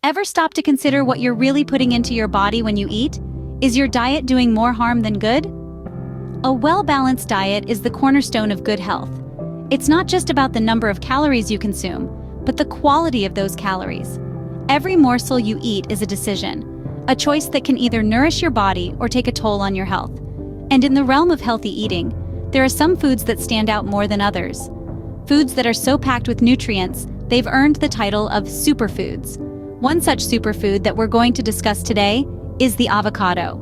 Ever stop to consider what you're really putting into your body when you eat? Is your diet doing more harm than good? A well-balanced diet is the cornerstone of good health. It's not just about the number of calories you consume, but the quality of those calories. Every morsel you eat is a decision, a choice that can either nourish your body or take a toll on your health. And in the realm of healthy eating, there are some foods that stand out more than others. Foods that are so packed with nutrients, they've earned the title of superfoods. One such superfood that we're going to discuss today is the avocado.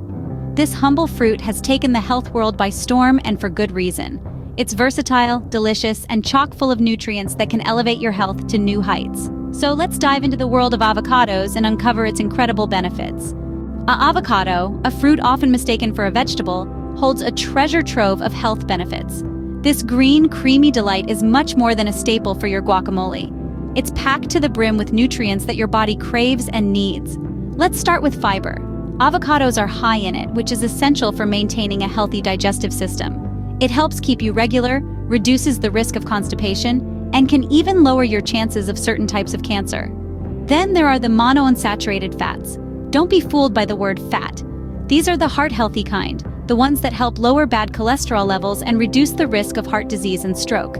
This humble fruit has taken the health world by storm, and for good reason. It's versatile, delicious, and chock full of nutrients that can elevate your health to new heights. So let's dive into the world of avocados and uncover its incredible benefits. An avocado, a fruit often mistaken for a vegetable, holds a treasure trove of health benefits. This green, creamy delight is much more than a staple for your guacamole. It's packed to the brim with nutrients that your body craves and needs. Let's start with fiber. Avocados are high in it, which is essential for maintaining a healthy digestive system. It helps keep you regular, reduces the risk of constipation, and can even lower your chances of certain types of cancer. Then there are the monounsaturated fats. Don't be fooled by the word fat. These are the heart-healthy kind, the ones that help lower bad cholesterol levels and reduce the risk of heart disease and stroke.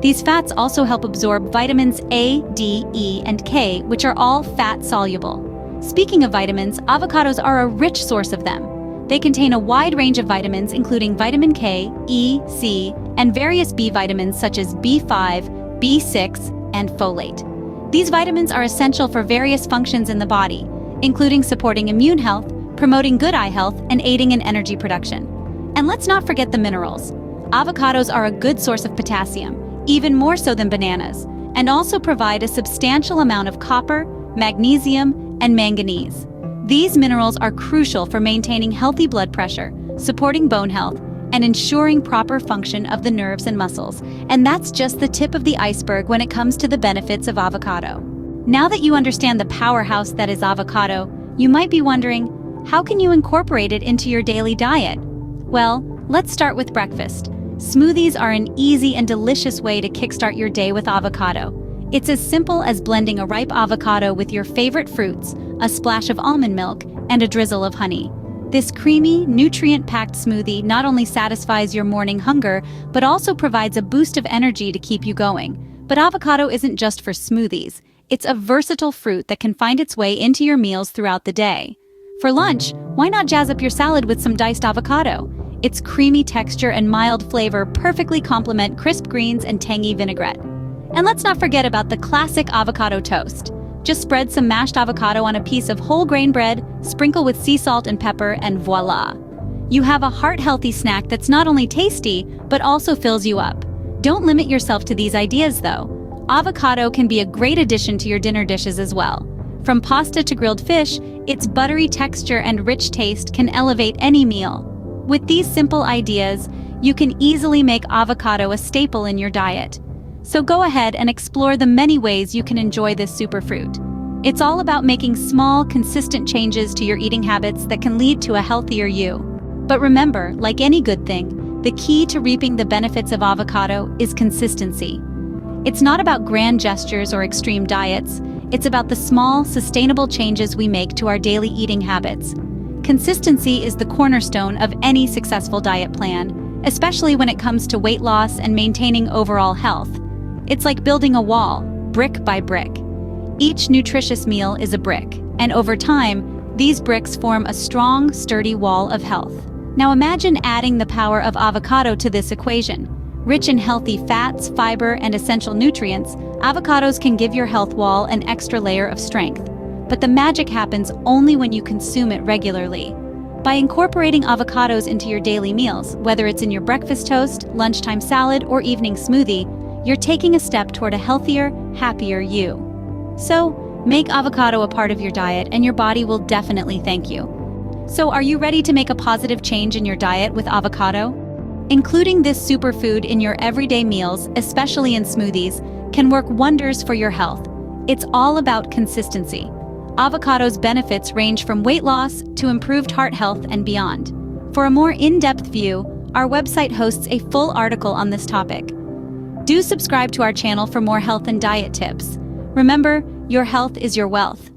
These fats also help absorb vitamins A, D, E, and K, which are all fat-soluble. Speaking of vitamins, avocados are a rich source of them. They contain a wide range of vitamins including vitamin K, E, C, and various B vitamins such as B5, B6, and folate. These vitamins are essential for various functions in the body, including supporting immune health, promoting good eye health, and aiding in energy production. And let's not forget the minerals. Avocados are a good source of potassium, even more so than bananas, and also provide a substantial amount of copper, magnesium, and manganese. These minerals are crucial for maintaining healthy blood pressure, supporting bone health, and ensuring proper function of the nerves and muscles. And that's just the tip of the iceberg when it comes to the benefits of avocado. Now that you understand the powerhouse that is avocado, you might be wondering, how can you incorporate it into your daily diet? Well, let's start with breakfast. Smoothies are an easy and delicious way to kickstart your day with avocado. It's as simple as blending a ripe avocado with your favorite fruits, a splash of almond milk, and a drizzle of honey. This creamy, nutrient-packed smoothie not only satisfies your morning hunger, but also provides a boost of energy to keep you going. But avocado isn't just for smoothies. It's a versatile fruit that can find its way into your meals throughout the day. For lunch, why not jazz up your salad with some diced avocado? Its creamy texture and mild flavor perfectly complement crisp greens and tangy vinaigrette. And let's not forget about the classic avocado toast. Just spread some mashed avocado on a piece of whole grain bread, sprinkle with sea salt and pepper, and voila! You have a heart-healthy snack that's not only tasty, but also fills you up. Don't limit yourself to these ideas, though. Avocado can be a great addition to your dinner dishes as well. From pasta to grilled fish, its buttery texture and rich taste can elevate any meal. With these simple ideas, you can easily make avocado a staple in your diet. So go ahead and explore the many ways you can enjoy this superfruit. It's all about making small, consistent changes to your eating habits that can lead to a healthier you. But remember, like any good thing, the key to reaping the benefits of avocado is consistency. It's not about grand gestures or extreme diets. It's about the small, sustainable changes we make to our daily eating habits. Consistency is the cornerstone of any successful diet plan, especially when it comes to weight loss and maintaining overall health. It's like building a wall, brick by brick. Each nutritious meal is a brick, and over time, these bricks form a strong, sturdy wall of health. Now imagine adding the power of avocado to this equation. Rich in healthy fats, fiber, and essential nutrients, avocados can give your health wall an extra layer of strength. But the magic happens only when you consume it regularly. By incorporating avocados into your daily meals, whether it's in your breakfast toast, lunchtime salad, or evening smoothie, you're taking a step toward a healthier, happier you. So, make avocado a part of your diet and your body will definitely thank you. So, are you ready to make a positive change in your diet with avocado? Including this superfood in your everyday meals, especially in smoothies, can work wonders for your health. It's all about consistency. Avocado's benefits range from weight loss to improved heart health and beyond. For a more in-depth view, our website hosts a full article on this topic. Do subscribe to our channel for more health and diet tips. Remember, your health is your wealth.